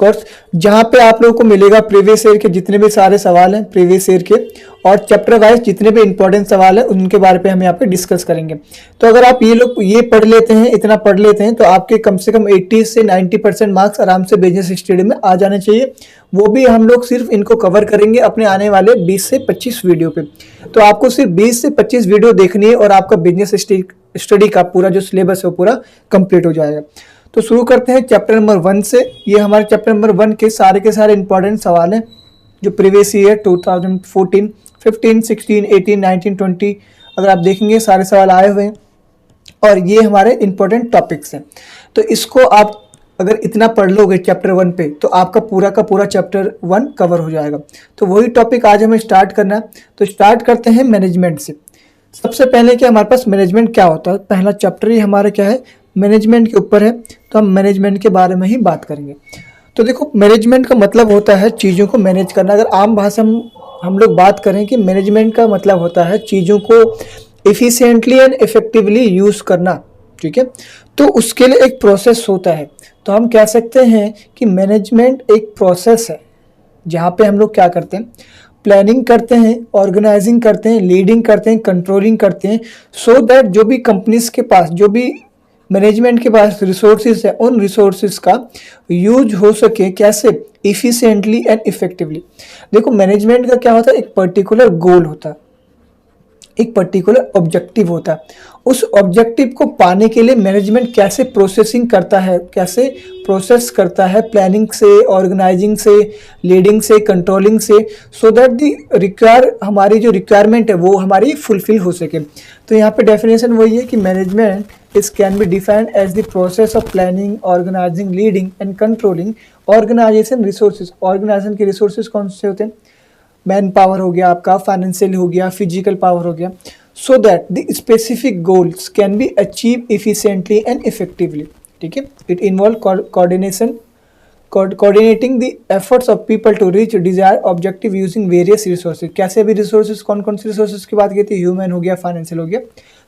Course, जहाँ पे आप लोगों को मिलेगा प्रीवियस ईयर के जितने भी सारे सवाल हैं प्रीवियस ईयर के, और चैप्टर वाइज जितने भी इंपॉर्टेंट सवाल हैं उनके बारे पे हम यहाँ पे डिस्कस करेंगे। तो अगर आप ये पढ़ लेते हैं, इतना पढ़ लेते हैं, तो आपके कम से कम 80 से 90% मार्क्स आराम से बिजनेस स्टडी में आ जाने चाहिए। वो भी हम लोग सिर्फ इनको कवर करेंगे अपने आने वाले 20 से 25 वीडियो पे। तो आपको सिर्फ 20 से 25 वीडियो देखनी है और आपका बिजनेस स्टडी का पूरा जो सिलेबस है वो पूरा कंप्लीट हो जाएगा। तो शुरू करते हैं चैप्टर नंबर 1 से। ये हमारे चैप्टर नंबर 1 के सारे इंपॉर्टेंट सवाल हैं जो प्रीवियस ईयर 2014, 15, 16, 18, 19, 20 अगर आप देखेंगे सारे सवाल आए हुए हैं और ये हमारे इंपॉर्टेंट टॉपिक्स हैं। तो इसको आप अगर इतना पढ़ लोगे चैप्टर 1 पे तो आपका पूरा का पूरा चैप्टर 1 कवर हो जाएगा। तो वही टॉपिक आज हमें स्टार्ट करना है। तो स्टार्ट करते हैं मैनेजमेंट से। सबसे पहले कि हमारे पास मैनेजमेंट क्या होता है, पहला चैप्टर ही हमारा क्या है, मैनेजमेंट के ऊपर है। तो हम मैनेजमेंट के बारे में ही बात करेंगे। तो देखो, मैनेजमेंट का मतलब होता है चीज़ों को मैनेज करना। अगर आम भाषा में हम लोग बात करें कि मैनेजमेंट का मतलब होता है चीज़ों को इफ़िशिएंटली एंड इफेक्टिवली यूज़ करना, ठीक है। तो उसके लिए एक प्रोसेस होता है। तो हम कह सकते हैं कि मैनेजमेंट एक प्रोसेस है जहाँ पे हम लोग क्या करते हैं, प्लानिंग करते हैं, ऑर्गेनाइजिंग करते हैं, लीडिंग करते हैं, कंट्रोलिंग करते हैं, सो दैट जो भी कंपनीज के पास, जो भी मैनेजमेंट के पास रिसोर्सेज है, उन रिसोर्सेज का यूज हो सके कैसे, इफिशिएंटली एंड इफेक्टिवली। देखो, मैनेजमेंट का क्या होता है, एक पर्टिकुलर गोल होता है, एक पर्टिकुलर ऑब्जेक्टिव होता है। उस ऑब्जेक्टिव को पाने के लिए मैनेजमेंट कैसे प्रोसेसिंग करता है, कैसे प्रोसेस करता है, प्लानिंग से, ऑर्गेनाइजिंग से, लीडिंग से, कंट्रोलिंग से, सो दैट दी हमारी जो रिक्वायरमेंट है वो हमारी फुलफिल हो सके। तो यहाँ पे डेफिनेशन वही है कि management is can be defined as the process of planning, organising, leading and controlling organisation resources. Organisation के रिसोर्सेज कौन से होते हैं, मैन पावर हो गया आपका, फाइनेंशियल हो गया, फिजिकल पावर हो गया, सो that the specific goals can be achieve efficiently and effectively, ठीक है। It involve coordination, coordinating the efforts of people to reach desired objective using various resources। कैसे भी रिसोर्सेज, कौन कौन से रिसोर्सेज की बात की थी, ह्यूमन हो गया, फाइनेंशियल हो गया,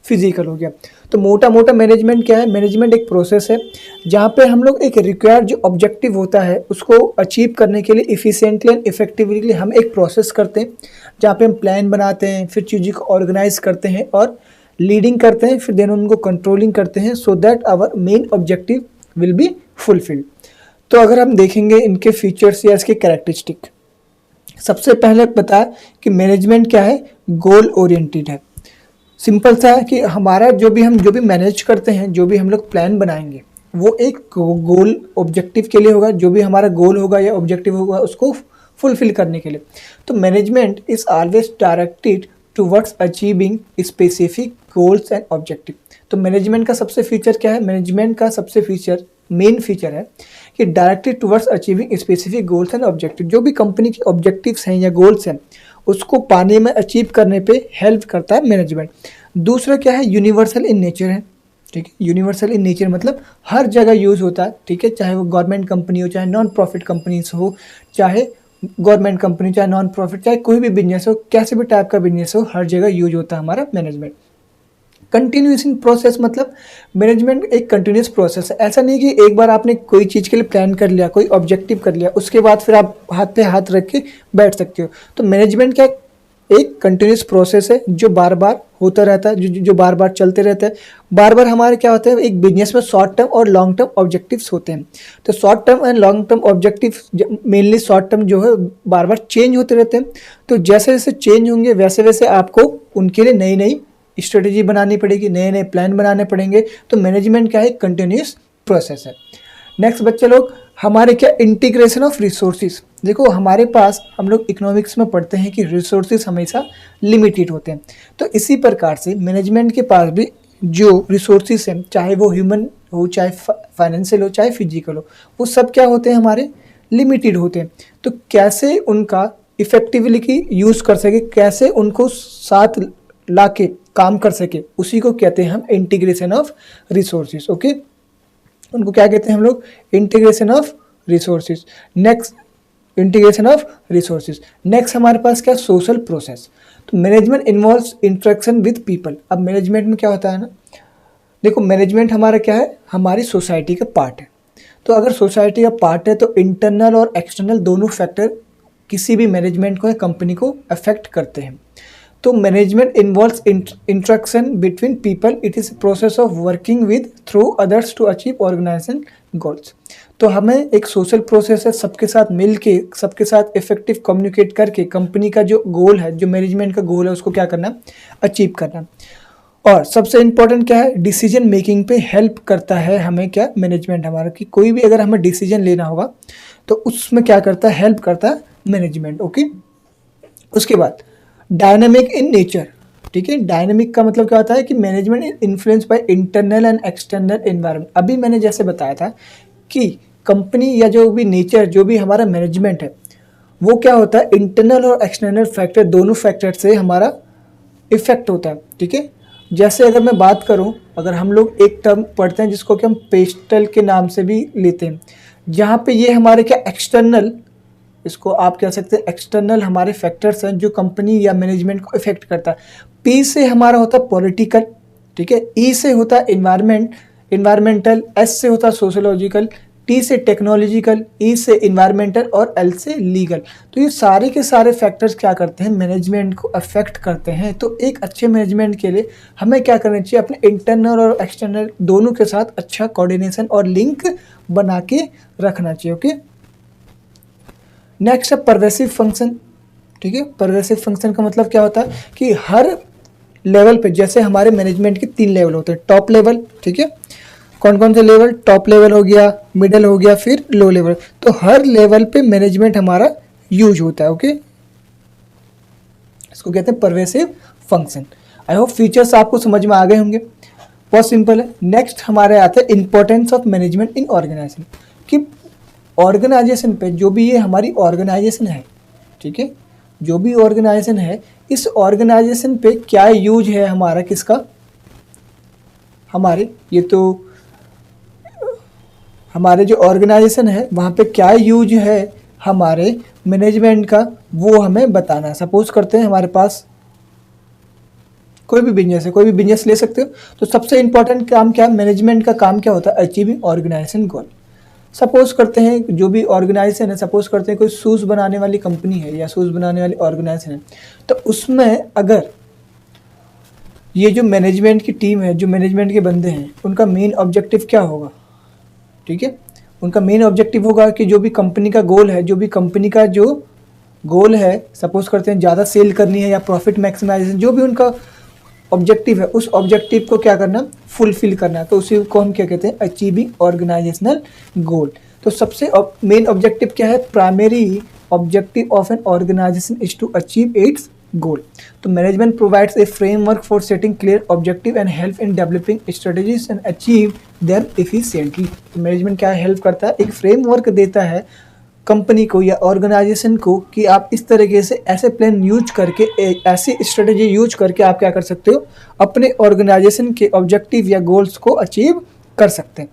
फिजिकल हो गया। तो मोटा मोटा मैनेजमेंट क्या है, मैनेजमेंट एक प्रोसेस है जहाँ पे हम लोग एक रिक्वायर्ड जो ऑब्जेक्टिव होता है उसको अचीव करने के लिए इफिशिएंटली एंड इफेक्टिवली हम एक प्रोसेस करते हैं, जहाँ पे हम प्लान बनाते हैं, फिर चीज़ों को ऑर्गेनाइज करते हैं और लीडिंग करते हैं, फिर देन उनको कंट्रोलिंग करते हैं, so that our main objective will be fulfilled. तो अगर हम देखेंगे इनके फीचर्स या इसके कैरेक्टरिस्टिक, सबसे पहले बताया कि मैनेजमेंट क्या है, गोल ओरिएंटेड है। सिंपल सा है कि हमारा जो भी मैनेज करते हैं, जो भी हम लोग प्लान बनाएंगे वो एक गोल ऑब्जेक्टिव के लिए होगा। जो भी हमारा गोल होगा या ऑब्जेक्टिव होगा उसको फुलफिल करने के लिए। तो management is always directed towards achieving specific goals and objective. तो मैनेजमेंट का सबसे फीचर क्या है, मैनेजमेंट का सबसे फीचर, मेन फीचर है कि directed towards achieving specific goals and objective. जो भी कंपनी के ऑब्जेक्टिव्स हैं या गोल्स हैं उसको पाने में, अचीव करने पे हेल्प करता है मैनेजमेंट। दूसरा क्या है, यूनिवर्सल इन नेचर है, ठीक है। यूनिवर्सल इन नेचर मतलब हर जगह यूज़ होता है, ठीक है। चाहे वो गवर्नमेंट कंपनी हो, चाहे नॉन प्रॉफिट कंपनीज हो, चाहे गवर्नमेंट कंपनी, चाहे नॉन प्रॉफिट, चाहे कोई भी बिजनेस हो, कैसे भी टाइप का बिजनेस हो, हर जगह यूज होता है हमारा मैनेजमेंट। कंटिन्यूस इन प्रोसेस मतलब मैनेजमेंट एक कंटिन्यूस प्रोसेस है। ऐसा नहीं कि एक बार आपने कोई चीज़ के लिए प्लान कर लिया, कोई ऑब्जेक्टिव कर लिया, उसके बाद फिर आप हाथ पे हाथ रख के बैठ सकते हो। तो मैनेजमेंट क्या एक कंटिन्यूस प्रोसेस है जो बार बार होता रहता है, जो बार बार चलते रहता है। बार बार हमारे क्या होता है, एक बिजनेस में शॉर्ट टर्म और लॉन्ग टर्म ऑब्जेक्टिव्स होते हैं। तो short term and long term objective, mainly short term जो है बार बार चेंज होते रहते हैं। तो जैसे जैसे चेंज होंगे वैसे वैसे आपको उनके लिए नई नई स्ट्रेटेजी बनानी पड़ेगी, नए नए प्लान बनाने पड़ेंगे। तो मैनेजमेंट क्या है, कंटिन्यूस प्रोसेस है। नेक्स्ट बच्चे लोग, हमारे क्या इंटीग्रेशन ऑफ रिसोर्सेज। देखो, हमारे पास, हम लोग इकोनॉमिक्स में पढ़ते हैं कि रिसोर्सेज हमेशा लिमिटेड होते हैं। तो इसी प्रकार से मैनेजमेंट के पास भी जो रिसोर्सेज हैं, चाहे वो ह्यूमन हो, चाहे फाइनेंशियल हो, चाहे फिजिकल हो, वो सब क्या होते हैं, हमारे लिमिटेड होते हैं। तो कैसे उनका इफेक्टिवली यूज़ कर सके, कैसे उनको साथ ला के काम कर सके, उसी को कहते हैं हम इंटीग्रेशन ऑफ रिसोर्सेज। ओके, उनको क्या कहते हैं हम लोग, integration of resources. Next, integration of resources. Next हमारे पास क्या, सोशल प्रोसेस। तो management involves interaction with people. अब मैनेजमेंट में क्या होता है ना, देखो मैनेजमेंट हमारा क्या है, हमारी सोसाइटी का पार्ट है। तो अगर सोसाइटी का पार्ट है तो इंटरनल और एक्सटर्नल दोनों फैक्टर किसी भी मैनेजमेंट को या कंपनी को अफेक्ट करते हैं। तो management involves interaction between people, it is process of working with through others to achieve organisation goals. तो हमें एक सोशल प्रोसेस है, सबके साथ मिल के, सबके साथ इफेक्टिव कम्युनिकेट करके कंपनी का जो गोल है, जो मैनेजमेंट का गोल है, उसको क्या करना, अचीव करना। और सबसे इम्पोर्टेंट क्या है, डिसीजन मेकिंग पे हेल्प करता है हमें क्या, मैनेजमेंट हमारा, कि कोई भी अगर हमें डिसीजन लेना होगा तो उसमें क्या करता है, हेल्प करता है मैनेजमेंट। ओके, उसके बाद डायनामिक इन नेचर, ठीक है। डायनामिक का मतलब क्या होता है कि management influence by internal and external environment. अभी मैंने जैसे बताया था कि कंपनी या जो भी नेचर, जो भी हमारा मैनेजमेंट है, वो क्या होता है, इंटरनल और एक्सटर्नल फैक्टर, दोनों फैक्टर से हमारा इफेक्ट होता है, ठीक है। जैसे अगर मैं बात करूं, अगर हम लोग एक टर्म पढ़ते हैं जिसको कि हम पेस्टल के नाम से भी लेते हैं, जहाँ पे ये हमारे क्या एक्सटर्नल, इसको आप कह सकते हैं एक्सटर्नल हमारे फैक्टर्स हैं जो कंपनी या मैनेजमेंट को इफेक्ट करता है। पी से हमारा होता है पॉलिटिकल, ठीक है। ई से होता है इन्वायरमेंटल, एस से होता है सोशोलॉजिकल, टी से टेक्नोलॉजिकल, ई से इन्वायरमेंटल और एल से लीगल। तो ये सारे के सारे फैक्टर्स क्या करते हैं, मैनेजमेंट को अफेक्ट करते हैं। तो एक अच्छे मैनेजमेंट के लिए हमें क्या करना चाहिए, अपने इंटरनल और एक्सटर्नल दोनों के साथ अच्छा कोऑर्डिनेशन और लिंक बना के रखना चाहिए। ओके, नेक्स्ट है परवेसिव फंक्शन, ठीक है। परवेसिव फंक्शन का मतलब क्या होता है कि हर लेवल पे, जैसे हमारे मैनेजमेंट के 3 लेवल होते हैं, टॉप लेवल, ठीक है। कौन कौन से लेवल, टॉप लेवल हो गया, मिडल हो गया, फिर लो लेवल। तो हर लेवल पे मैनेजमेंट हमारा यूज होता है। ओके, इसको कहते हैं pervasive function. I hope features आपको समझ में आ गए होंगे, बहुत सिंपल है। नेक्स्ट हमारे आते हैं importance of management in organisation, कि ऑर्गेनाइजेशन पे, जो भी ये हमारी ऑर्गेनाइजेशन है, ठीक है, जो भी ऑर्गेनाइजेशन है, इस ऑर्गेनाइजेशन पे क्या यूज है हमारा, किसका, हमारे, ये तो हमारे जो ऑर्गेनाइजेशन है वहाँ पे क्या यूज है हमारे मैनेजमेंट का, वो हमें बताना है। सपोज करते हैं हमारे पास कोई भी बिजनेस है, कोई भी बिजनेस ले सकते हो, तो सबसे इंपॉर्टेंट काम क्या है, मैनेजमेंट का काम क्या होता है, अचीविंग ऑर्गेनाइजेशन गोल। सपोज करते हैं जो भी ऑर्गेनाइजेशन है, सपोज करते हैं कोई शूज़ बनाने वाली कंपनी है या शूज़ बनाने वाली ऑर्गेनाइजेशन है, तो उसमें अगर ये जो मैनेजमेंट की टीम है, जो मैनेजमेंट के बंदे हैं, उनका मेन ऑब्जेक्टिव क्या होगा, ठीक है। उनका मेन ऑब्जेक्टिव होगा कि जो भी कंपनी का गोल है, जो भी कंपनी का जो गोल है, सपोज करते हैं ज़्यादा सेल करनी है या प्रॉफिट मैक्सिमाइजेशन, जो भी उनका ऑब्जेक्टिव है, उस ऑब्जेक्टिव को क्या करना, फुलफिल करना। तो उसी को हम क्या कहते हैं, अचीविंग ऑर्गेनाइजेशनल गोल। तो सबसे मेन ऑब्जेक्टिव क्या है, primary objective of an organisation is to achieve its goal. तो management provides a framework for setting clear objective and help in developing strategies and achieve them efficiently. तो management क्या help करता है, एक framework देता है कंपनी को या ऑर्गेनाइजेशन को कि आप इस तरीके से ऐसे प्लान यूज करके, ऐसी स्ट्रेटजी यूज करके आप क्या कर सकते हो, अपने ऑर्गेनाइजेशन के ऑब्जेक्टिव या गोल्स को अचीव कर सकते हैं।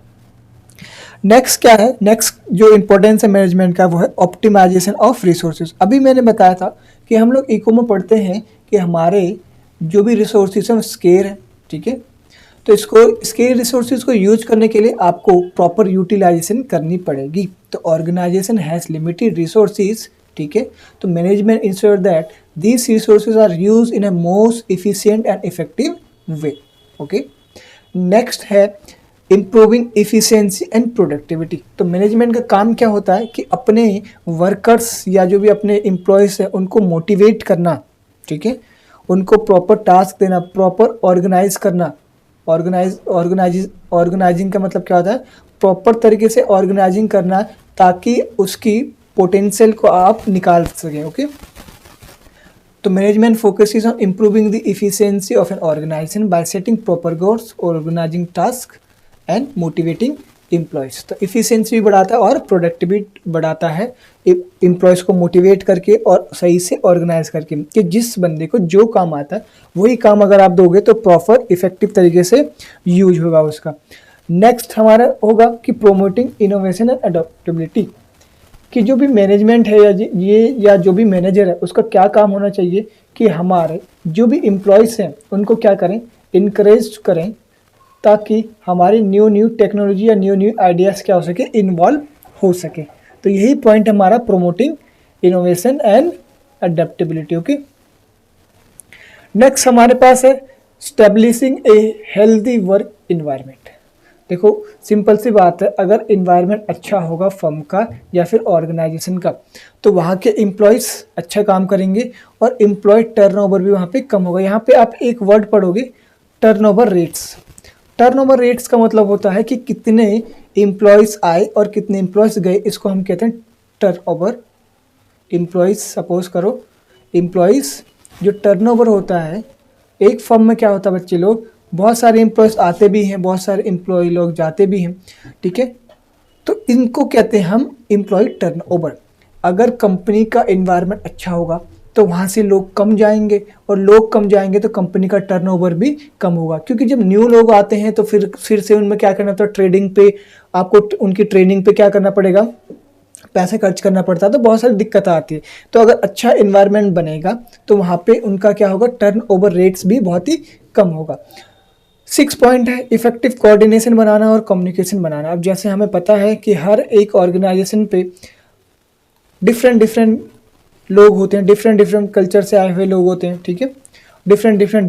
नेक्स्ट क्या है, नेक्स्ट जो इंपॉर्टेंस है मैनेजमेंट का, वो है ऑप्टिमाइजेशन ऑफ रिसोर्सेज। अभी मैंने बताया था कि हम लोग इको में पढ़ते हैं कि हमारे जो भी रिसोर्सेज हैं स्केर है, ठीक है। तो इसको, स्केर रिसोर्सेज को यूज करने के लिए आपको प्रॉपर यूटिलाइजेशन करनी पड़ेगी। तो ऑर्गेनाइजेशन हैज़ लिमिटेड रिसोर्सेज, ठीक है। तो management ensure that these resources are use in a most efficient and effective way. Okay, next है इम्प्रूविंग इफिशियंसी एंड प्रोडक्टिविटी। तो मैनेजमेंट का काम क्या होता है कि अपने वर्कर्स या जो भी अपने एम्प्लॉयज़ हैं उनको मोटिवेट करना, ठीक है, उनको प्रॉपर टास्क देना, प्रॉपर ऑर्गेनाइज करना। ऑर्गेनाइजिंग का मतलब क्या होता है, प्रॉपर तरीके से ऑर्गेनाइजिंग करना ताकि उसकी पोटेंशियल को आप निकाल सकें। ओके, तो management focuses on improving the efficiency of an organisation by setting proper goals, organising task and motivating employees. तो इफिशियंसी भी बढ़ाता है और प्रोडक्टिविटी बढ़ाता है, एम्प्लॉयज़ को मोटिवेट करके और सही से ऑर्गेनाइज करके, कि जिस बंदे को जो काम आता है वही काम अगर आप दोगे तो प्रॉपर इफेक्टिव तरीके से यूज होगा उसका। नेक्स्ट हमारा होगा कि प्रोमोटिंग इनोवेशन एंड अडॉप्टेबिलिटी, कि जो भी मैनेजमेंट है या जो भी मैनेजर है उसका क्या काम होना चाहिए कि हमारे जो भी एम्प्लॉयज़ हैं उनको क्या करें, इनकरेज करें ताकि हमारी न्यू टेक्नोलॉजी या न्यू आइडियाज़ क्या हो सके, इन्वॉल्व हो सके। तो यही पॉइंट हमारा promoting innovation and adaptability. Okay, next हमारे पास है establishing a healthy work environment. देखो सिंपल सी बात है, अगर इन्वायरमेंट अच्छा होगा फर्म का या फिर ऑर्गेनाइजेशन का, तो वहाँ के एम्प्लॉयज़ अच्छा काम करेंगे और एम्प्लॉय टर्नओवर भी वहाँ पे कम होगा। यहाँ पे आप एक वर्ड पढ़ोगे, टर्नओवर रेट्स। टर्नओवर रेट्स का मतलब होता है कि कितने एम्प्लॉयज़ आए और कितने एम्प्लॉयज़ गए, इसको हम कहते हैं टर्नओवर। एम्प्लॉयज़, सपोज करो एम्प्लॉयज़ जो टर्नओवर होता है एक फर्म में, क्या होता है बच्चे लोग, बहुत सारे एम्प्लॉयज़ आते भी हैं, बहुत सारे एम्प्लॉय लोग जाते भी हैं, ठीक है। तो इनको कहते हैं हम एम्प्लॉय टर्नओवर। अगर कंपनी का एनवायरनमेंट अच्छा होगा तो वहाँ से लोग कम जाएंगे, और लोग कम जाएंगे तो कंपनी का टर्नओवर भी कम होगा, क्योंकि जब न्यू लोग आते हैं तो फिर से उनमें क्या करना होता है, ट्रेडिंग पे आपको उनकी ट्रेनिंग पे क्या करना पड़ेगा, पैसे खर्च करना पड़ता है, तो बहुत सारी दिक्कत आती है। तो अगर अच्छा इन्वायरमेंट बनेगा तो वहाँ पे उनका क्या होगा, टर्नओवर रेट्स भी बहुत ही कम होगा। 6 पॉइंट है इफेक्टिव कोऑर्डिनेशन बनाना और कम्युनिकेशन बनाना। अब जैसे हमें पता है कि हर एक ऑर्गेनाइजेशन पे डिफरेंट लोग होते हैं, डिफरेंट कल्चर से आए हुए लोग होते हैं, ठीक है, डिफरेंट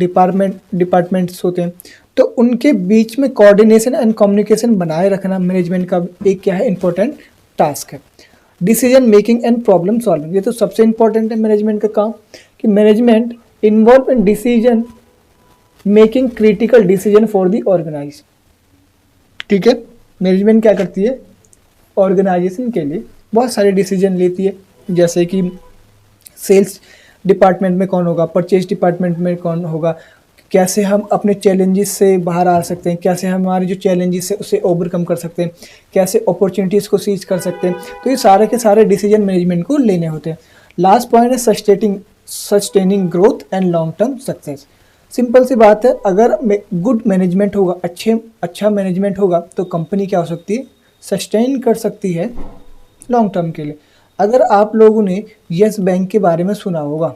डिपार्टमेंट्स होते हैं। तो उनके बीच में कोऑर्डिनेशन एंड कम्युनिकेशन बनाए रखना मैनेजमेंट का एक क्या है, इंपॉर्टेंट टास्क है। Decision making and problem solving, ये तो सबसे इंपॉर्टेंट है मैनेजमेंट का काम, कि management involve in decision making critical decision for the organise. ठीक है, मैनेजमेंट क्या करती है, ऑर्गेनाइजेशन के लिए बहुत सारे डिसीजन लेती है, जैसे कि सेल्स डिपार्टमेंट में कौन होगा, परचेज डिपार्टमेंट में कौन होगा, कैसे हम अपने चैलेंजेस से बाहर आ सकते हैं, कैसे हमारे जो चैलेंजेस है उसे ओवरकम कर सकते हैं, कैसे अपॉर्चुनिटीज़ को सीज कर सकते हैं। तो ये सारे के सारे डिसीजन मैनेजमेंट को लेने होते हैं। लास्ट पॉइंट है sustaining growth and long term success. Simple सी बात है, अगर गुड मैनेजमेंट होगा, अच्छा मैनेजमेंट होगा तो कंपनी क्या हो सकती है, सस्टेन कर सकती है लॉन्ग टर्म के लिए। अगर आप लोगों ने येस बैंक के बारे में सुना होगा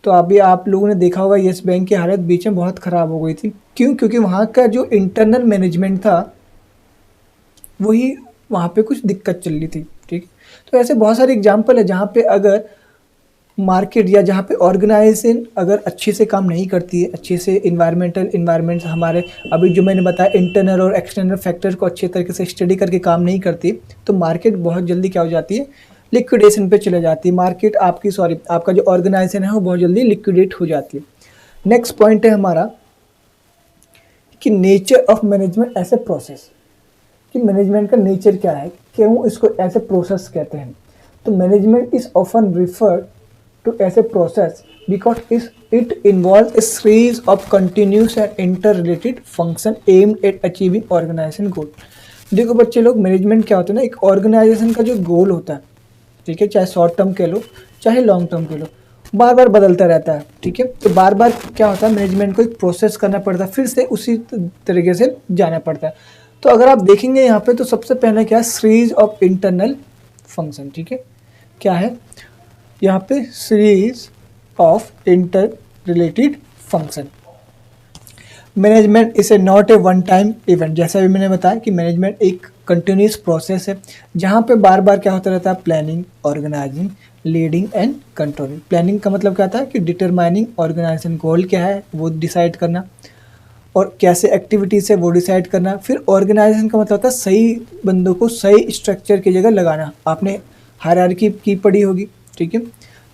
तो अभी आप लोगों ने देखा होगा येस बैंक की हालत बीच में बहुत ख़राब हो गई थी। क्यों? क्योंकि वहाँ का जो इंटरनल मैनेजमेंट था वही वहाँ पे कुछ दिक्कत चल रही थी। ठीक, तो ऐसे बहुत सारे एग्जाम्पल है जहाँ पे अगर मार्केट या जहाँ पे ऑर्गेनाइजेशन अगर अच्छे से काम नहीं करती है, अच्छे से इन्वायरमेंट्स हमारे अभी जो मैंने बताया इंटरनल और एक्सटर्नल फैक्टर को अच्छे तरीके से स्टडी करके काम नहीं करती, तो मार्केट बहुत जल्दी क्या हो जाती है, लिक्विडेशन पे चले जाती है। मार्केट आपका जो ऑर्गेनाइजेशन है वो बहुत जल्दी लिक्विडेट हो जाती है। नेक्स्ट पॉइंट है हमारा कि nature of management as a process, कि मैनेजमेंट का नेचर क्या है, क्यों इसको एज ए प्रोसेस कहते हैं। तो management is often referred to as a process because it involves a series of continuous and interrelated function aimed at achieving organization goal। देखो बच्चे लोग, मैनेजमेंट क्या होता है ना, एक ऑर्गेनाइजेशन का जो गोल होता है, ठीक है, चाहे शॉर्ट टर्म कह लो चाहे लॉन्ग टर्म कह लो, बार बार बदलता रहता है। ठीक है, तो बार बार क्या होता है, मैनेजमेंट को एक प्रोसेस करना पड़ता है, फिर से उसी तरीके से जाना पड़ता है। तो अगर आप देखेंगे यहाँ पे, तो सबसे पहले क्या है, सीरीज ऑफ इंटरनल फंक्शन। ठीक है, क्या है यहाँ पे, series of inter related function. Management is A not a one time event, जैसा भी मैंने बताया कि मैनेजमेंट एक कंटिन्यूस प्रोसेस है जहाँ पे बार बार क्या होता रहता है, planning, organising, leading and controlling. Planning का मतलब क्या था कि डिटरमाइनिंग ऑर्गेनाइजेशन गोल क्या है वो डिसाइड करना, और कैसे एक्टिविटीज़ है वो डिसाइड करना। फिर ऑर्गेनाइजेशन का मतलब होता है सही बंदों को सही स्ट्रक्चर की जगह लगाना। आपने हायरार्की की पढ़ी होगी, ठीक है,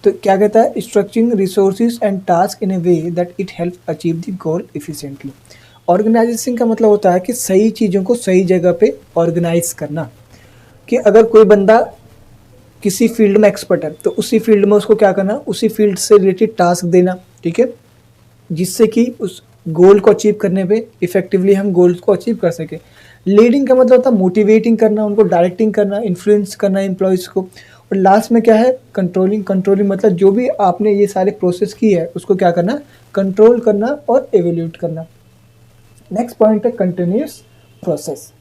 तो क्या कहता है, structuring resources and task in a way that it help achieve the goal efficiently. Organisation का मतलब होता है कि सही चीज़ों को सही जगह पे ऑर्गेनाइज करना, कि अगर कोई बंदा किसी फील्ड में एक्सपर्ट है तो उसी फील्ड में उसको क्या करना, उसी फील्ड से रिलेटेड टास्क देना, ठीक है, जिससे कि उस गोल को अचीव करने पे इफेक्टिवली हम गोल्स को अचीव कर सके। लीडिंग का मतलब होता है मोटिवेटिंग करना, उनको डायरेक्टिंग करना, इन्फ्लुएंस करना एम्प्लॉयज़ को। और लास्ट में क्या है, कंट्रोलिंग मतलब जो भी आपने ये सारे प्रोसेस की है उसको क्या करना, कंट्रोल करना और एवेल्यूट करना। नेक्स्ट पॉइंट है continuous process.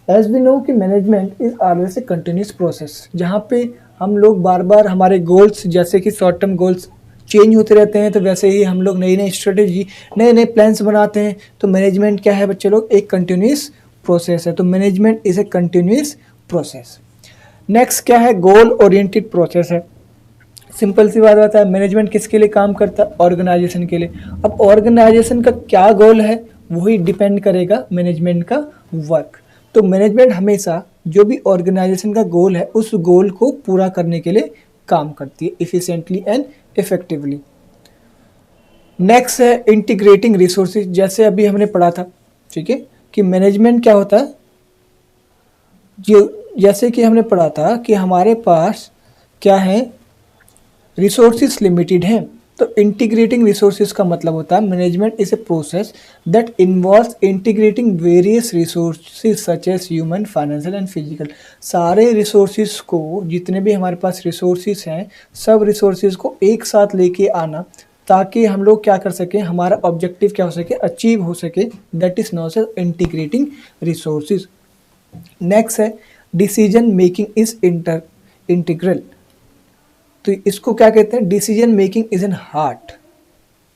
As we know कि management is always a continuous process, जहाँ पे हम लोग बार बार हमारे गोल्स, जैसे कि शॉर्ट टर्म गोल्स चेंज होते रहते हैं, तो वैसे ही हम लोग नई नई स्ट्रेटेजी, नए नए प्लान्स बनाते हैं। तो मैनेजमेंट क्या है बच्चे लोग, एक कंटिन्यूस प्रोसेस है। तो management is A continuous process. Next क्या है, गोल ओरिएंटेड प्रोसेस है। सिंपल सी बात है, मैनेजमेंट किसके लिए काम करता है, ऑर्गेनाइजेशन के लिए। अब ऑर्गेनाइजेशन का क्या गोल है वही डिपेंड करेगा मैनेजमेंट का वर्क। तो मैनेजमेंट हमेशा जो भी ऑर्गेनाइजेशन का गोल है उस गोल को पूरा करने के लिए काम करती है इफिशिएंटली एंड इफेक्टिवली। नेक्स्ट है इंटीग्रेटिंग रिसोर्सेज। जैसे अभी हमने पढ़ा था, ठीक है, कि मैनेजमेंट क्या होता है, जैसे कि हमने पढ़ा था कि हमारे पास क्या है, रिसोर्सेज लिमिटेड हैं। तो इंटीग्रेटिंग रिसोर्सेज का मतलब होता है management is a process that involves integrating various resources such as human, financial and physical. सारे रिसोर्सेज को, जितने भी हमारे पास रिसोर्सेज हैं, सब रिसोर्सेज को एक साथ लेके आना, ताकि हम लोग क्या कर सकें, हमारा ऑब्जेक्टिव क्या हो सके, अचीव हो सके। That is not as integrating resources. Next है डिसीजन मेकिंग इज इंटीग्रल। तो इसको क्या कहते हैं, decision making is an heart,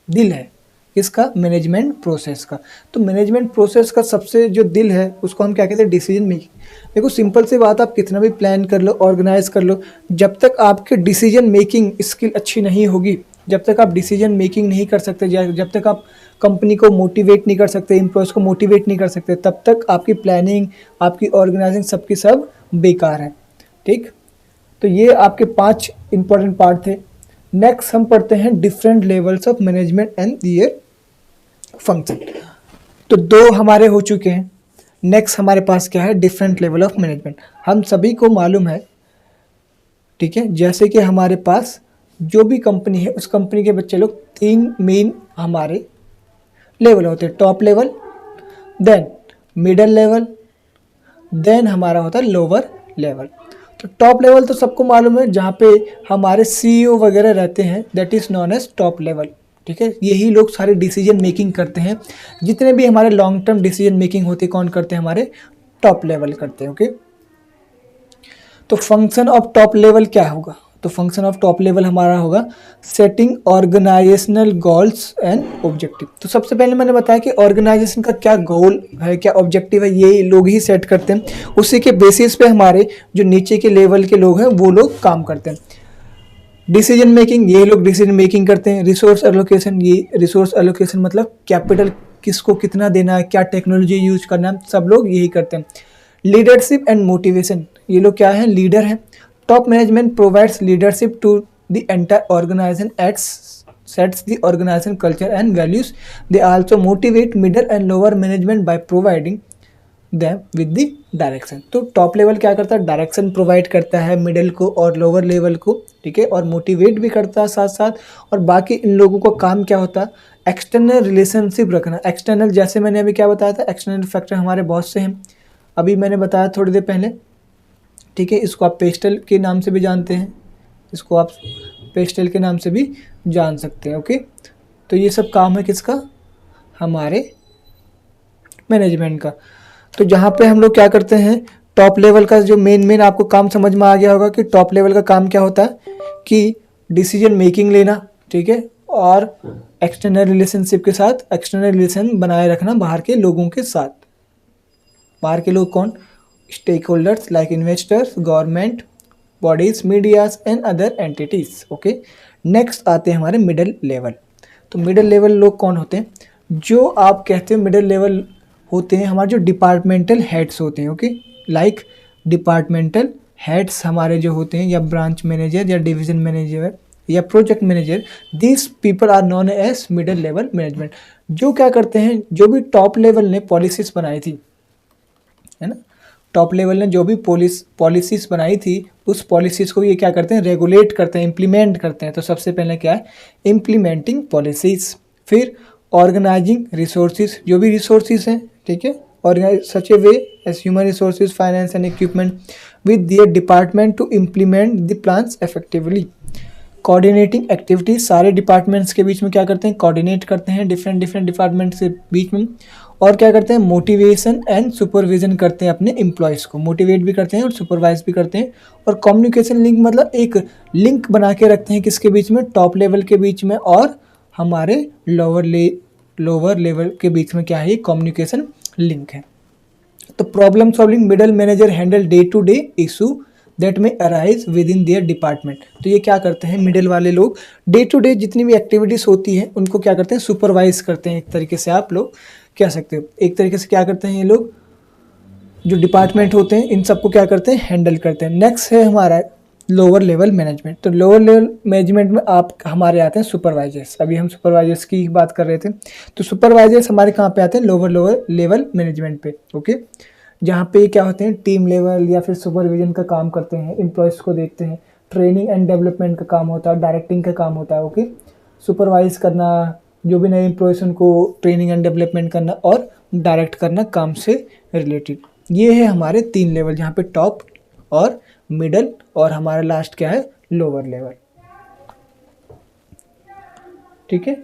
दिल है इसका, मैनेजमेंट प्रोसेस का। तो मैनेजमेंट प्रोसेस का सबसे जो दिल है उसको हम क्या कहते हैं, डिसीजन मेकिंग। देखो सिंपल सी बात, आप कितना भी प्लान कर लो, ऑर्गेनाइज कर लो, जब तक आपके डिसीजन मेकिंग स्किल अच्छी नहीं होगी, जब तक आप डिसीजन मेकिंग नहीं कर सकते, जब तक आप कंपनी को मोटिवेट नहीं कर सकते, एम्प्लॉयज़ को मोटिवेट नहीं कर सकते, तब तक आपकी प्लानिंग, आपकी ऑर्गेनाइजिंग सबकी सब बेकार है। ठीक, तो ये आपके 5 इंपॉर्टेंट पार्ट थे। नेक्स्ट हम पढ़ते हैं different levels of management and their function. तो 2 हमारे हो चुके हैं। नेक्स्ट हमारे पास क्या है, डिफरेंट लेवल ऑफ मैनेजमेंट। हम सभी को मालूम है, ठीक है, जैसे कि हमारे पास जो भी कंपनी है उस कंपनी के बच्चे लोग 3 मेन हमारे लेवल होते हैं, top level, then middle level, then हमारा होता है लोअर लेवल। तो टॉप लेवल तो सबको मालूम है, जहाँ पे हमारे सीईओ वगैरह रहते हैं, that is known as top level. ठीक है, यही लोग सारे डिसीजन मेकिंग करते हैं। जितने भी हमारे लॉन्ग टर्म डिसीजन मेकिंग होती है, कौन करते हैं, हमारे टॉप लेवल करते हैं। ओके, तो फंक्शन ऑफ टॉप लेवल क्या होगा, तो फंक्शन ऑफ टॉप लेवल हमारा होगा setting organisational goals and objective. तो सबसे पहले मैंने बताया कि ऑर्गेनाइजेशन का क्या गोल है, क्या ऑब्जेक्टिव है, ये लोग ही सेट करते हैं। उसी के बेसिस पे हमारे जो नीचे के लेवल के लोग हैं वो लोग काम करते हैं। डिसीजन मेकिंग, ये लोग डिसीजन मेकिंग करते हैं। रिसोर्स एलोकेशन, ये रिसोर्स एलोकेशन मतलब कैपिटल किसको कितना देना है, क्या टेक्नोलॉजी यूज करना है, सब लोग यही करते हैं। लीडरशिप एंड मोटिवेशन, ये लोग क्या है, लीडर हैं। Top management provides leadership to the entire organization, sets the organization culture and values. They also motivate middle and lower management by providing them with the direction. तो top level क्या करता है, direction provide करता है middle को और lower level को, ठीक है, और मोटिवेट भी करता है साथ साथ। और बाकी इन लोगों का काम क्या होता है, एक्सटर्नल रिलेशनशिप रखना। एक्सटर्नल, जैसे मैंने अभी क्या बताया था, एक्सटर्नल फैक्टर हमारे बहुत से हैं, अभी मैंने बताया थोड़ी देर पहले। ठीक है, इसको आप पेस्टल के नाम से भी जानते हैं, इसको आप पेस्टल के नाम से भी जान सकते हैं। ओके, तो ये सब काम है किसका, हमारे मैनेजमेंट का। तो जहाँ पे हम लोग क्या करते हैं, टॉप लेवल का जो मेन आपको काम समझ में आ गया होगा कि टॉप लेवल का काम क्या होता है, कि डिसीजन मेकिंग लेना, ठीक है, और एक्सटर्नल रिलेशनशिप के साथ एक्सटर्नल रिलेशन बनाए रखना बाहर के लोगों के साथ। बाहर के लोग कौन, stakeholders like investors, government bodies, medias and other entities. Okay, next आते हैं हमारे मिडिल लेवल। तो मिडिल लेवल लोग कौन होते हैं, जो आप कहते हैं मिडिल लेवल होते हैं हमारे जो डिपार्टमेंटल हेड्स होते हैं। ओके, लाइक डिपार्टमेंटल हेड्स हमारे जो होते हैं, या ब्रांच मैनेजर या डिवीजन मैनेजर या project manager, this people are known as middle level management. जो क्या करते हैं, जो भी टॉप लेवल ने पॉलिसीज बनाई थी, है ना, टॉप लेवल ने जो भी पॉलिसीज़ बनाई थी, उस पॉलिसीज़ को ये क्या करते हैं, रेगुलेट करते हैं, इम्प्लीमेंट करते हैं। तो सबसे पहले क्या है, इम्प्लीमेंटिंग पॉलिसीज़। फिर ऑर्गेनाइजिंग रिसोर्सेज, जो भी रिसोर्सेज हैं, ठीक है, organise such a way as human resources, finance and equipment with their department to implement the plans effectively. Coordinating activities, सारे डिपार्टमेंट्स के बीच में क्या करते हैं, कोऑर्डिनेट करते हैं डिफरेंट डिफरेंट डिपार्टमेंट्स के बीच में। और क्या करते हैं, मोटिवेशन एंड सुपरविजन करते हैं अपने एम्प्लॉयज़ को, मोटिवेट भी करते हैं और सुपरवाइज भी करते हैं। और कम्युनिकेशन लिंक मतलब एक लिंक बना के रखते हैं किसके बीच में, टॉप लेवल के बीच में और हमारे लोअर लेवल के बीच में क्या है, कम्युनिकेशन लिंक है। तो problem solving middle manager handle day to day issue that may arise within their department. तो ये क्या करते हैं, मिडिल वाले लोग डे टू डे जितनी भी एक्टिविटीज़ होती हैं उनको क्या करते हैं, सुपरवाइज करते हैं। एक तरीके से आप लोग कह सकते हो, एक तरीके से क्या करते हैं ये लोग, जो डिपार्टमेंट होते हैं इन सबको क्या करते हैं, हैंडल करते हैं। नेक्स्ट है हमारा लोअर लेवल मैनेजमेंट। तो लोअर लेवल मैनेजमेंट में आप हमारे आते हैं सुपरवाइजर्स। अभी हम सुपरवाइजर्स की बात कर रहे थे। तो सुपरवाइजर्स हमारे कहाँ पे आते हैं, लोअर लेवल मैनेजमेंट पे। ओके, जहाँ पे क्या होते हैं, टीम लेवल या फिर सुपरविजन का काम करते हैं, एम्प्लॉयज़ को देखते हैं, ट्रेनिंग एंड डेवलपमेंट का काम होता है, डायरेक्टिंग का काम होता है। ओके, सुपरवाइज करना, जो भी नए एम्प्लॉयज़ उनको ट्रेनिंग एंड डेवलपमेंट करना और डायरेक्ट करना काम से रिलेटेड। ये है हमारे 3 लेवल, जहाँ पे टॉप और मिडल और हमारा लास्ट क्या है, लोअर लेवल। ठीक है,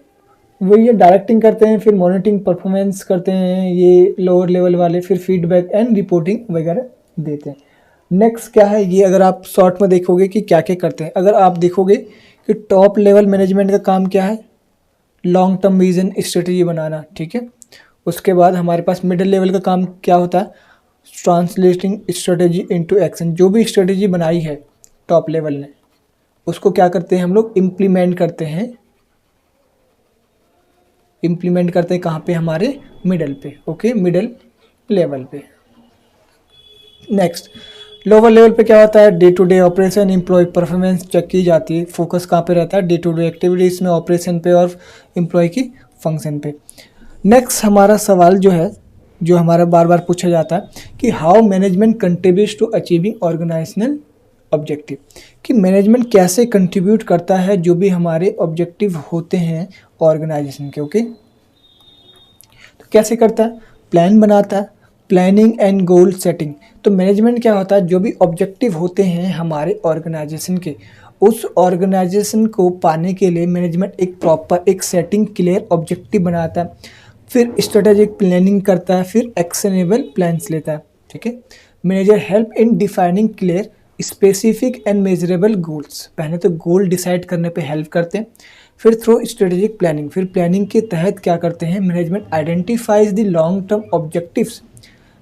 वही ये डायरेक्टिंग करते हैं, फिर मॉनिटरिंग परफॉर्मेंस करते हैं ये लोअर लेवल वाले, फिर फीडबैक एंड रिपोर्टिंग वगैरह देते हैं। नेक्स्ट क्या है, ये अगर आप शॉर्ट में देखोगे कि क्या क्या करते हैं, अगर आप देखोगे कि टॉप लेवल मैनेजमेंट का काम क्या है, लॉन्ग टर्म विजन स्ट्रेटजी बनाना। ठीक है, उसके बाद हमारे पास मिडिल लेवल का काम क्या होता है, ट्रांसलेटिंग स्ट्रेटजी इनटू एक्शन। जो भी स्ट्रेटजी बनाई है टॉप लेवल ने उसको क्या करते हैं हम लोग, इम्प्लीमेंट करते हैं। इम्प्लीमेंट करते हैं कहाँ पे, हमारे मिडल पे। ओके, मिडल लेवल पे। नेक्स्ट लोअर लेवल पे क्या होता है, day to day operation, employee performance check की जाती है। फोकस कहाँ पे रहता है, डे टू डे एक्टिविटीज़ में, ऑपरेशन पे और एम्प्लॉय की फंक्शन पे। नेक्स्ट हमारा सवाल जो है, जो हमारा बार बार पूछा जाता है कि how management contributes to achieving organisational objective, कि मैनेजमेंट कैसे कंट्रीब्यूट करता है जो भी हमारे ऑब्जेक्टिव होते हैं ऑर्गेनाइजेशन के। ओके, तो कैसे करता है, प्लान बनाता है, प्लानिंग एंड गोल सेटिंग। तो मैनेजमेंट क्या होता है, जो भी ऑब्जेक्टिव होते हैं हमारे ऑर्गेनाइजेशन के, उस ऑर्गेनाइजेशन को पाने के लिए मैनेजमेंट एक प्रॉपर एक सेटिंग क्लियर ऑब्जेक्टिव बनाता है, फिर स्ट्रेटेजिक प्लानिंग करता है, फिर एक्शनेबल प्लान्स लेता है। ठीक है, manager help in defining clear specific and measurable goals. पहले तो गोल डिसाइड करने पे हेल्प करते हैं, फिर थ्रू स्ट्रेटेजिक प्लानिंग, फिर प्लानिंग के तहत क्या करते हैं, management identifies the long term objectives,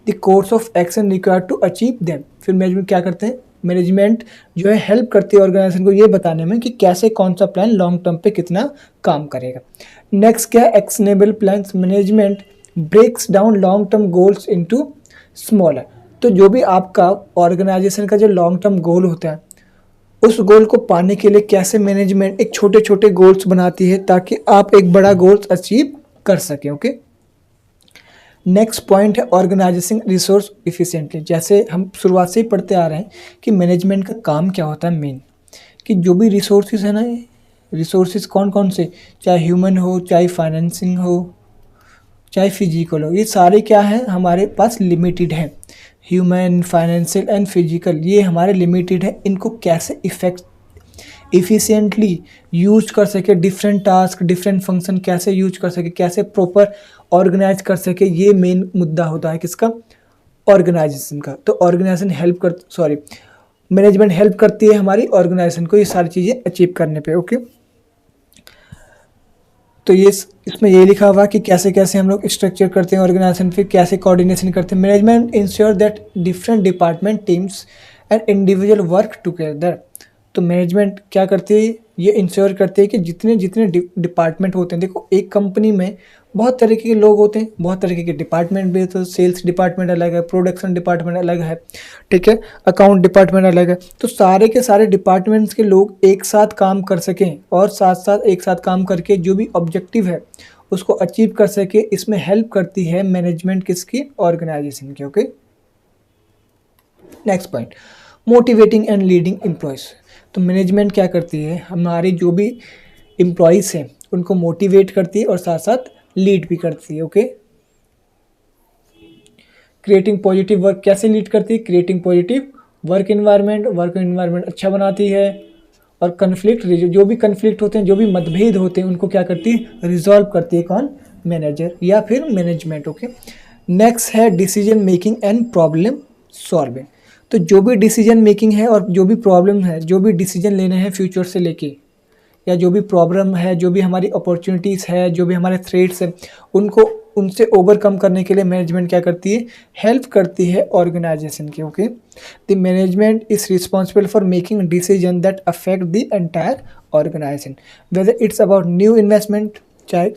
the course of action required to achieve them. फिर मैनेजमेंट क्या करते हैं, मैनेजमेंट जो है हेल्प करती है ऑर्गेनाइजेशन को ये बताने में कि कैसे कौन सा प्लान लॉन्ग टर्म पे कितना काम करेगा। नेक्स्ट क्या है, actionable plans. Management breaks down long term goals into smaller. तो जो भी आपका ऑर्गेनाइजेशन का जो लॉन्ग टर्म गोल होता है, उस गोल को पाने के लिए कैसे मैनेजमेंट एक छोटे छोटे गोल्स बनाती है ताकि आप एक बड़ा गोल्स अचीव कर सकें। ओके, नेक्स्ट पॉइंट है ऑर्गेनाइजेशन रिसोर्स इफिशिएंटली। जैसे हम शुरुआत से ही पढ़ते आ रहे हैं कि मैनेजमेंट का काम क्या होता है मेन, कि जो भी रिसोर्सेज है ना, रिसोर्सेज कौन कौन से, चाहे ह्यूमन हो, चाहे फाइनेंसिंग हो, चाहे फिजिकल हो, ये सारे क्या हैं हमारे पास लिमिटेड हैं। ह्यूमन, फाइनेंशियल एंड फिजिकल ये हमारे लिमिटेड है। इनको कैसे इफ़िशिएंटली यूज कर सके, डिफरेंट टास्क डिफरेंट फंक्शन कैसे यूज कर सके, कैसे प्रॉपर ऑर्गेनाइज कर सके, ये मेन मुद्दा होता है किसका, ऑर्गेनाइजेशन का। तो ऑर्गेनाइजेशन मैनेजमेंट हेल्प करती है हमारी ऑर्गेनाइजेशन को ये सारी चीज़ें अचीव करने पे। ओके, तो ये इसमें ये लिखा हुआ कि कैसे कैसे हम लोग स्ट्रक्चर करते हैं ऑर्गेनाइजेशन, फिर कैसे कोऑर्डिनेशन करते हैं। Management ensure that different department teams and individual work together. तो मैनेजमेंट क्या करती है, ये इंश्योर करती है कि जितने जितने डिपार्टमेंट होते हैं, देखो एक कंपनी में बहुत तरीके के लोग होते हैं, बहुत तरीके के डिपार्टमेंट भी होते हैं। सेल्स डिपार्टमेंट अलग है, प्रोडक्शन डिपार्टमेंट अलग है, ठीक है, अकाउंट डिपार्टमेंट अलग है। तो सारे के सारे डिपार्टमेंट्स के लोग एक साथ काम कर सकें और साथ साथ एक साथ काम करके जो भी ऑब्जेक्टिव है उसको अचीव कर सके, इसमें हेल्प करती है मैनेजमेंट किसकी, ऑर्गेनाइजेशन की। Okay, next point motivating and leading employees. तो मैनेजमेंट क्या करती है, हमारे जो भी एम्प्लॉयज़ हैं उनको मोटिवेट करती है और साथ साथ लीड भी करती है। ओके, क्रिएटिंग पॉजिटिव वर्क कैसे लीड करती है, क्रिएटिंग पॉजिटिव वर्क इन्वायरमेंट अच्छा बनाती है और कन्फ्लिक्ट, जो भी कन्फ्लिक्ट होते हैं, जो भी मतभेद होते हैं, उनको क्या करती है, रिजॉल्व करती है कौन, मैनेजर या फिर मैनेजमेंट। ओके, नेक्स्ट है decision making and problem solving. तो जो भी डिसीजन मेकिंग है और जो भी प्रॉब्लम है, जो भी डिसीजन लेने हैं फ्यूचर से लेके, या जो भी प्रॉब्लम है, जो भी हमारी अपॉर्चुनिटीज़ है, जो भी हमारे थ्रेट्स हैं, उनको उनसे ओवरकम करने के लिए मैनेजमेंट क्या करती है, हेल्प करती है ऑर्गेनाइजेशन की। Okay, the management is responsible for making decision that affect the entire organization, whether it's about new investment, चाहे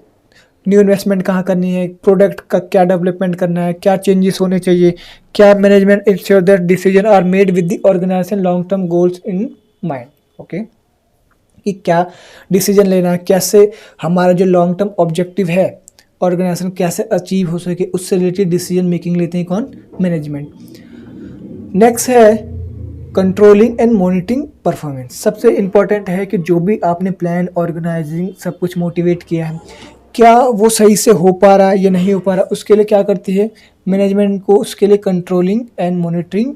न्यू इन्वेस्टमेंट कहाँ करनी है, प्रोडक्ट का क्या डेवलपमेंट करना है, क्या चेंजेस होने चाहिए, क्या management ensure that decision are made with the organization long term goals in mind. Okay, कि क्या डिसीजन लेना है, कैसे हमारा जो लॉन्ग टर्म ऑब्जेक्टिव है ऑर्गेनाइजेशन कैसे अचीव हो सके, उससे रिलेटेड डिसीजन मेकिंग लेते हैं कौन, मैनेजमेंट। नेक्स्ट है कंट्रोलिंग एंड मॉनिटरिंग परफॉर्मेंस। सबसे इंपॉर्टेंट है कि जो भी आपने प्लान, ऑर्गेनाइजिंग सब कुछ मोटिवेट किया है, क्या वो सही से हो पा रहा है या नहीं हो पा रहा, उसके लिए क्या करती है मैनेजमेंट को, उसके लिए कंट्रोलिंग एंड मॉनिटरिंग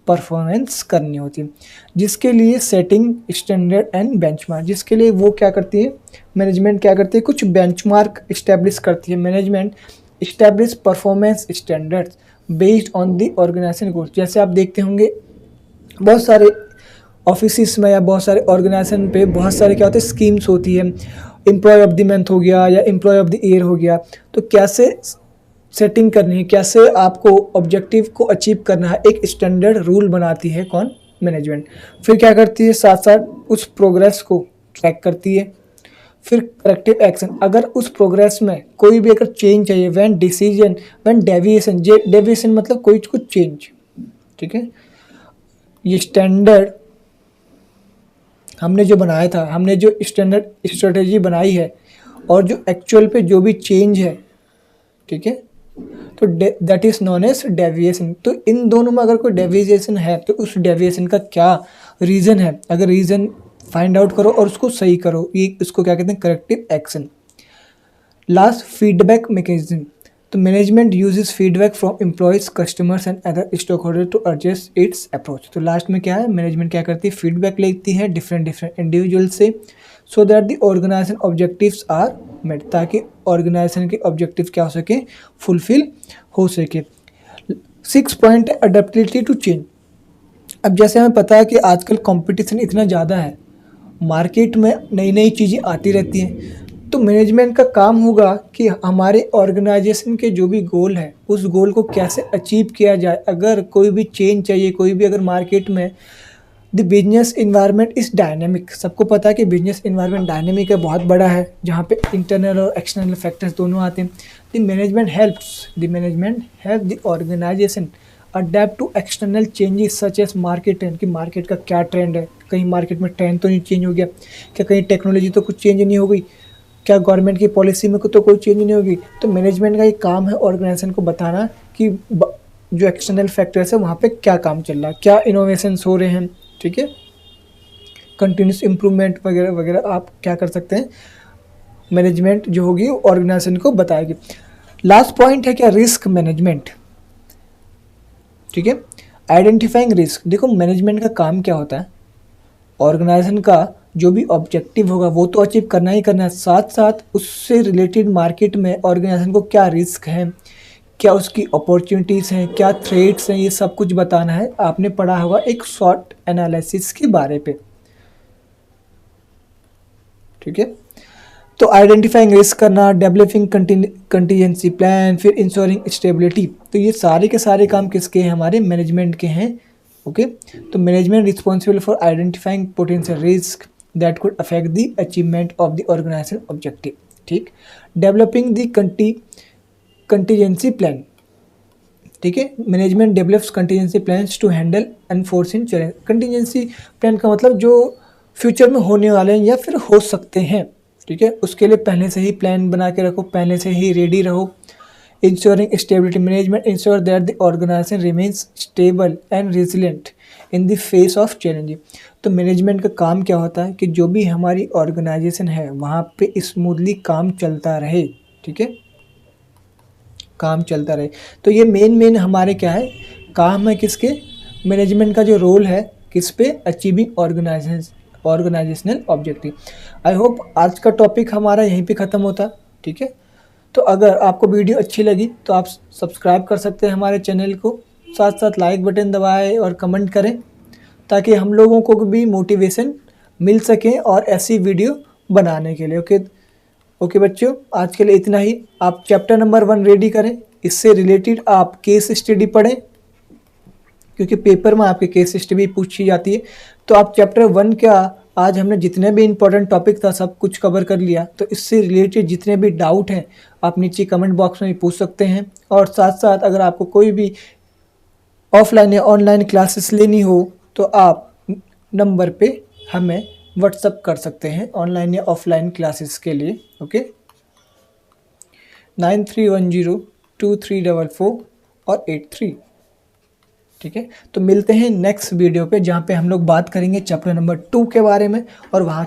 परफॉर्मेंस करनी होती है, जिसके लिए सेटिंग स्टैंडर्ड एंड बेंचमार्क, जिसके लिए वो क्या करती है मैनेजमेंट, क्या करती है कुछ बेंचमार्क इस्टेब्लिश करती है। Management establish performance standards based on the organization goals. जैसे आप देखते होंगे बहुत सारे ऑफिस में या बहुत सारे ऑर्गेनाइजेशन पे बहुत सारे क्या होते हैं स्कीम्स होती है, एम्प्लॉय ऑफ द मंथ हो गया या एम्प्लॉय ऑफ द ईयर हो गया, तो कैसे सेटिंग करनी है, कैसे आपको ऑब्जेक्टिव को अचीव करना है, एक स्टैंडर्ड रूल बनाती है कौन, मैनेजमेंट। फिर क्या करती है, साथ साथ उस प्रोग्रेस को ट्रैक करती है। फिर करेक्टिव एक्शन, अगर उस प्रोग्रेस में कोई भी अगर चेंज चाहिए, when decision, when deviation, deviation मतलब कोई कुछ चेंज, ठीक है। ये स्टैंडर्ड हमने जो बनाया था, हमने जो स्टैंडर्ड स्ट्रेटेजी बनाई है और जो एक्चुअल पे जो भी चेंज है, ठीक है, तो that is known as deviation. तो इन दोनों में अगर कोई डेविएशन है तो उस डेविएशन का क्या रीज़न है, अगर रीज़न फाइंड आउट करो और उसको सही करो, ये इसको क्या कहते हैं, corrective action. Last, feedback mechanism. तो management uses feedback from employees, customers and other stock holder to adjust its approach. तो लास्ट में क्या है, मैनेजमेंट क्या करती है, फीडबैक लेती है डिफरेंट इंडिविजुअल से, so that the organization objectives are met, ताकि ऑर्गेनाइजेशन के ऑब्जेक्टिव क्या हो सके, फुलफिल हो सके। 6 पॉइंट, अडेप्टेबिलिटी टू चेंज। अब जैसे हमें पता है कि आजकल कंपटीशन इतना ज़्यादा है, मार्केट में नई नई चीज़ें आती रहती हैं, तो मैनेजमेंट का काम होगा कि हमारे ऑर्गेनाइजेशन के जो भी गोल है उस गोल को कैसे अचीव किया जाए। अगर कोई भी चेंज चाहिए, कोई भी अगर मार्केट में, the business environment is dynamic. सबको पता है कि बिजनेस इन्वायरमेंट डायनेमिक है, बहुत बड़ा है, जहाँ पे इंटरनल और एक्सटर्नल फैक्टर्स दोनों आते हैं। The management help the organization adapt to external changes such as market trend, कि मार्केट का क्या ट्रेंड है, कहीं मार्केट में ट्रेंड तो नहीं चेंज हो गया, क्या कहीं टेक्नोलॉजी तो कुछ चेंज नहीं हो गई, क्या गवर्नमेंट की पॉलिसी में तो कोई चेंज नहीं होगी। तो मैनेजमेंट का ये काम है ऑर्गेनाइजेशन को बताना कि जो एक्सटर्नल फैक्टर्स है वहाँ पे क्या काम चल रहा है, क्या इनोवेशंस हो रहे हैं, ठीक है, कंटिन्यूस इम्प्रूवमेंट वगैरह वगैरह आप क्या कर सकते हैं, मैनेजमेंट जो होगी ऑर्गेनाइजेशन को बताएगी। लास्ट पॉइंट है क्या, रिस्क मैनेजमेंट, ठीक है, आइडेंटिफाइंग रिस्क। देखो मैनेजमेंट का काम क्या होता है, ऑर्गेनाइजेशन का जो भी ऑब्जेक्टिव होगा वो तो अचीव करना ही करना है, साथ साथ उससे रिलेटेड मार्केट में ऑर्गेनाइजेशन को क्या रिस्क है, क्या उसकी अपॉर्चुनिटीज़ हैं, क्या थ्रेट्स हैं, ये सब कुछ बताना है। आपने पढ़ा होगा एक शॉर्ट एनालिसिस के बारे पे, ठीक है। तो आइडेंटिफाइंग रिस्क करना, डेवलपिंग कंटीजेंसी प्लान, फिर इंश्योरिंग स्टेबिलिटी, तो ये सारे के सारे काम किसके हैं, हमारे मैनेजमेंट के हैं। ओके, तो management responsible for identifying potential risk that could affect the achievement of the organization objective, ठीक। डेवलपिंग द कंटीजेंसी प्लान, ठीक है, management develops contingency plans to handle unforeseen challenge. Contingency plan का मतलब जो future में होने वाले हैं या फिर हो सकते हैं, ठीक है, उसके लिए पहले से ही प्लान बना के रखो, पहले से ही रेडी रहो। Ensuring stability, management ensure that the organization remains stable and resilient in the face of challenge. तो मैनेजमेंट का काम क्या होता है कि जो भी हमारी ऑर्गेनाइजेशन है वहाँ पे स्मूथली काम चलता रहे, ठीक है, काम चलता रहे। तो ये मेन हमारे क्या है, काम है किसके, मैनेजमेंट का जो रोल है किस पे, achieving organisational objective. I hope आज का टॉपिक हमारा यहीं पे ख़त्म होता। ठीक है, तो अगर आपको वीडियो अच्छी लगी तो आप सब्सक्राइब कर सकते हैं हमारे चैनल को, साथ साथ लाइक बटन दबाएं और कमेंट करें ताकि हम लोगों को भी मोटिवेशन मिल सके और ऐसी वीडियो बनाने के लिए। ओके बच्चों, आज के लिए इतना ही। आप चैप्टर नंबर 1 रेडी करें, इससे रिलेटेड आप केस स्टडी पढ़ें क्योंकि पेपर में आपके केस स्टडी पूछी जाती है। तो आप चैप्टर 1 का आज हमने जितने भी इंपॉर्टेंट टॉपिक था सब कुछ कवर कर लिया। तो इससे रिलेटेड जितने भी डाउट हैं आप नीचे कमेंट बॉक्स में पूछ सकते हैं। और साथ साथ अगर आपको कोई भी ऑफलाइन या ऑनलाइन क्लासेस लेनी हो तो आप नंबर पे हमें व्हाट्सअप कर सकते हैं ऑनलाइन या ऑफलाइन क्लासेस के लिए। ओके, 93102344 और 83। ठीक है, तो मिलते हैं नेक्स्ट वीडियो पे जहाँ पे हम लोग बात करेंगे चैप्टर नंबर 2 के बारे में और वहाँ